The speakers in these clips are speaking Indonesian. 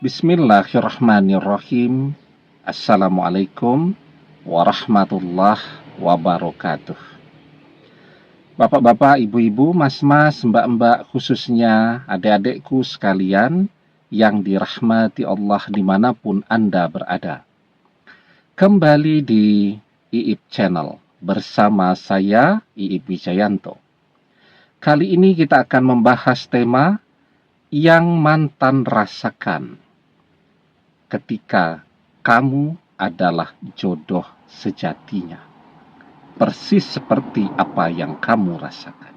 Bismillahirrahmanirrahim. Assalamualaikum warahmatullahi wabarakatuh. Bapak-bapak, ibu-ibu, mas-mas, mbak-mbak, khususnya adik-adikku sekalian yang dirahmati Allah dimanapun Anda berada. Kembali di IIP Channel bersama saya, IIP Wijayanto. Kali ini kita akan membahas tema yang mantan rasakan ketika kamu adalah jodoh sejatinya. Persis seperti apa yang kamu rasakan.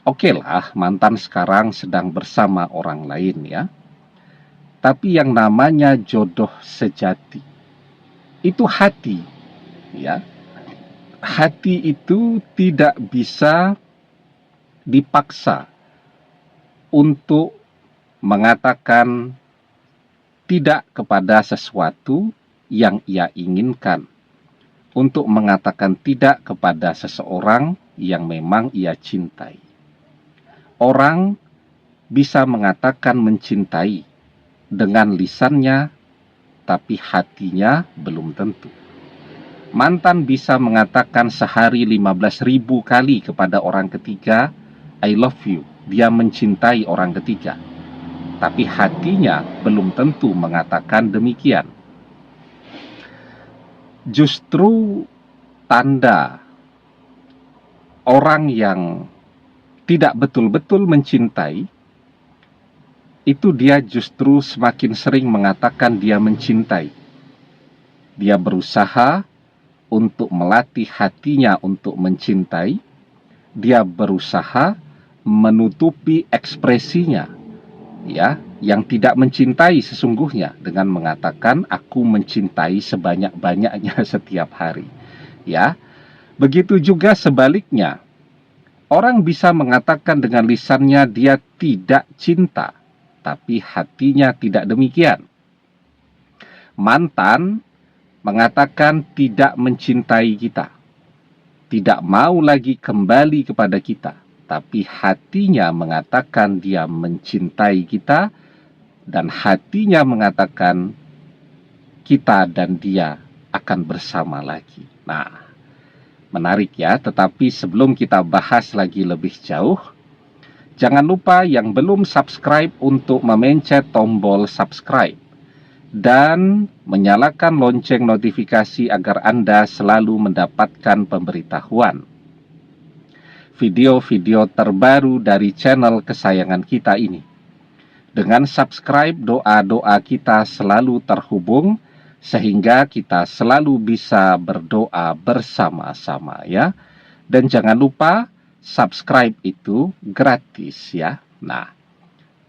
Oke lah, mantan sekarang sedang bersama orang lain ya. Tapi yang namanya jodoh sejati, itu hati ya. Hati itu tidak bisa dipaksa untuk mengatakan tidak kepada sesuatu yang ia inginkan, untuk mengatakan tidak kepada seseorang yang memang ia cintai. Orang bisa mengatakan mencintai dengan lisannya, tapi hatinya belum tentu. Mantan bisa mengatakan sehari 15.000 kali kepada orang ketiga, I love you. Dia mencintai orang ketiga. Tapi hatinya belum tentu mengatakan demikian. Justru tanda orang yang tidak betul-betul mencintai, itu dia justru semakin sering mengatakan dia mencintai. Dia berusaha untuk melatih hatinya untuk mencintai. Dia berusaha menutupi ekspresinya, ya, yang tidak mencintai sesungguhnya dengan mengatakan aku mencintai sebanyak-banyaknya setiap hari, ya. Begitu juga sebaliknya, orang bisa mengatakan dengan lisannya dia tidak cinta, tapi hatinya tidak demikian. Mantan mengatakan tidak mencintai kita, tidak mau lagi kembali kepada kita, tapi hatinya mengatakan dia mencintai kita, dan hatinya mengatakan kita dan dia akan bersama lagi. Nah, menarik ya, tetapi sebelum kita bahas lagi lebih jauh, jangan lupa yang belum subscribe untuk memencet tombol subscribe dan menyalakan lonceng notifikasi agar Anda selalu mendapatkan pemberitahuan video-video terbaru dari channel kesayangan kita ini. Dengan subscribe, doa-doa kita selalu terhubung sehingga kita selalu bisa berdoa bersama-sama ya. Dan jangan lupa subscribe itu gratis ya. Nah,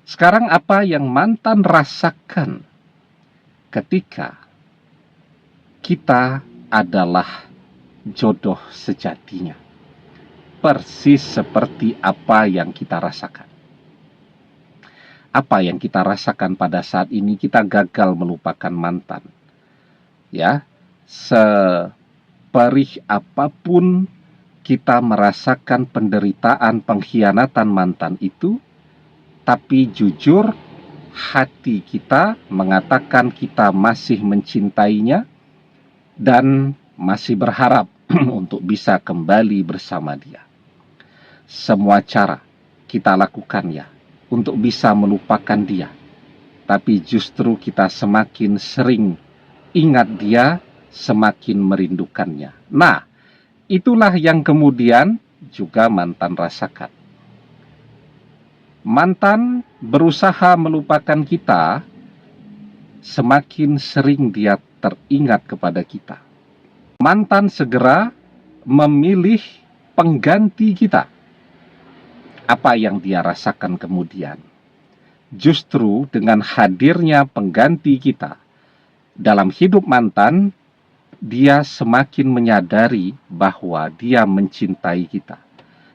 sekarang apa yang mantan rasakan ketika kita adalah jodoh sejatinya? Persis seperti apa yang kita rasakan. Apa yang kita rasakan pada saat ini kita gagal melupakan mantan. Ya, seperih apapun kita merasakan penderitaan pengkhianatan mantan itu, tapi jujur hati kita mengatakan kita masih mencintainya dan masih berharap untuk bisa kembali bersama dia. Semua cara kita lakukan ya untuk bisa melupakan dia. Tapi justru kita semakin sering ingat dia, semakin merindukannya. Nah, itulah yang kemudian juga mantan rasakan. Mantan berusaha melupakan kita, semakin sering dia teringat kepada kita. Mantan segera memilih pengganti kita. Apa yang dia rasakan kemudian? Justru dengan hadirnya pengganti kita dalam hidup mantan, dia semakin menyadari bahwa dia mencintai kita.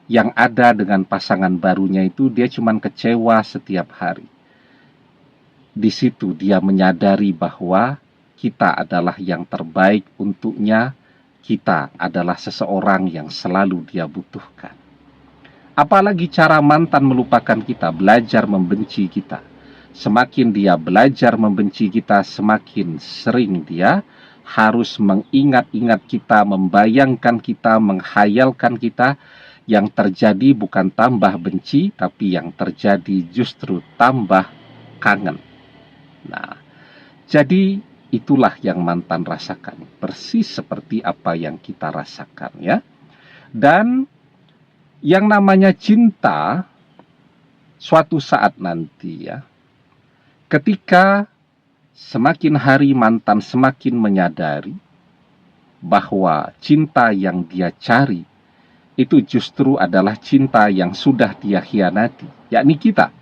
Yang ada dengan pasangan barunya itu dia cuma kecewa setiap hari. Di situ dia menyadari bahwa kita adalah yang terbaik untuknya, kita adalah seseorang yang selalu dia butuhkan. Apalagi cara mantan melupakan kita, belajar membenci kita. Semakin dia belajar membenci kita, semakin sering dia harus mengingat-ingat kita, membayangkan kita, menghayalkan kita. Yang terjadi bukan tambah benci, tapi yang terjadi justru tambah kangen. Nah, jadi itulah yang mantan rasakan, persis seperti apa yang kita rasakan ya. Dan yang namanya cinta, suatu saat nanti ya, ketika semakin hari mantan semakin menyadari bahwa cinta yang dia cari itu justru adalah cinta yang sudah dia khianati, yakni kita.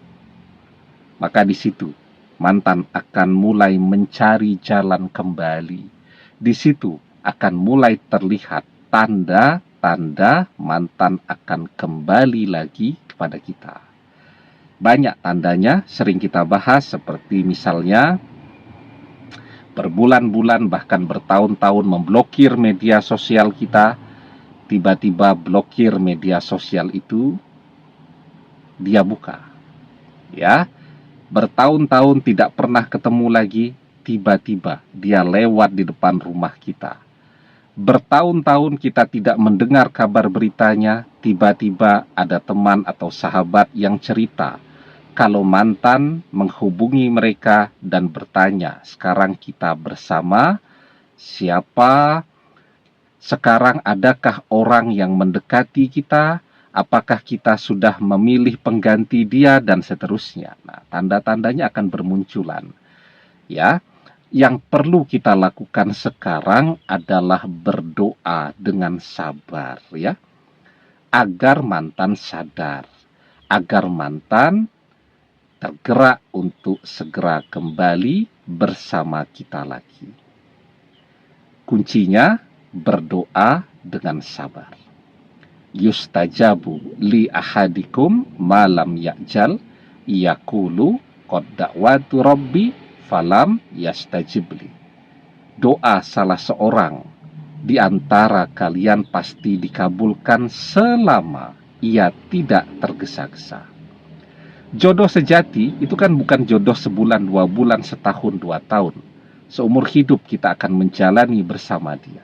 Maka di situ mantan akan mulai mencari jalan kembali. Di situ akan mulai terlihat tanda-tanda mantan akan kembali lagi kepada kita. Banyak tandanya, sering kita bahas, seperti misalnya berbulan-bulan bahkan bertahun-tahun memblokir media sosial kita. Tiba-tiba blokir media sosial itu dia buka, ya. Bertahun-tahun tidak pernah ketemu lagi, tiba-tiba dia lewat di depan rumah kita. Bertahun-tahun kita tidak mendengar kabar beritanya, tiba-tiba ada teman atau sahabat yang cerita kalau mantan menghubungi mereka dan bertanya, sekarang kita bersama siapa? Sekarang adakah orang yang mendekati kita? Apakah kita sudah memilih pengganti dia, dan seterusnya. Nah, tanda-tandanya akan bermunculan. Ya, yang perlu kita lakukan sekarang adalah berdoa dengan sabar ya, agar mantan sadar, agar mantan tergerak untuk segera kembali bersama kita lagi. Kuncinya berdoa dengan sabar. Yustajabu li ahadikum malam ya'jal yaqulu qad da'watu rabbi falam yastajibli. Doa salah seorang di antara kalian pasti dikabulkan selama ia tidak tergesa-gesa. Jodoh sejati itu kan bukan jodoh sebulan, 2 bulan, setahun, 2 tahun. Seumur hidup kita akan menjalani bersama dia.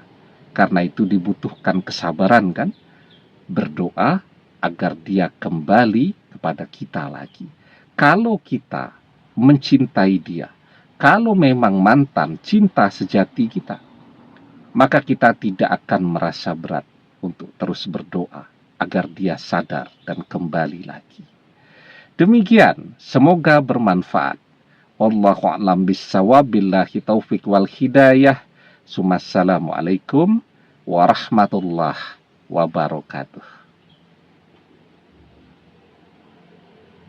Karena itu dibutuhkan kesabaran kan? Berdoa agar dia kembali kepada kita lagi. Kalau kita mencintai dia, kalau memang mantan cinta sejati kita, maka kita tidak akan merasa berat untuk terus berdoa agar dia sadar dan kembali lagi. Demikian, semoga bermanfaat. Wallahu a'lam bissawab, billahi taufik wal hidayah. Assalamualaikum warahmatullahi wabarakatuh.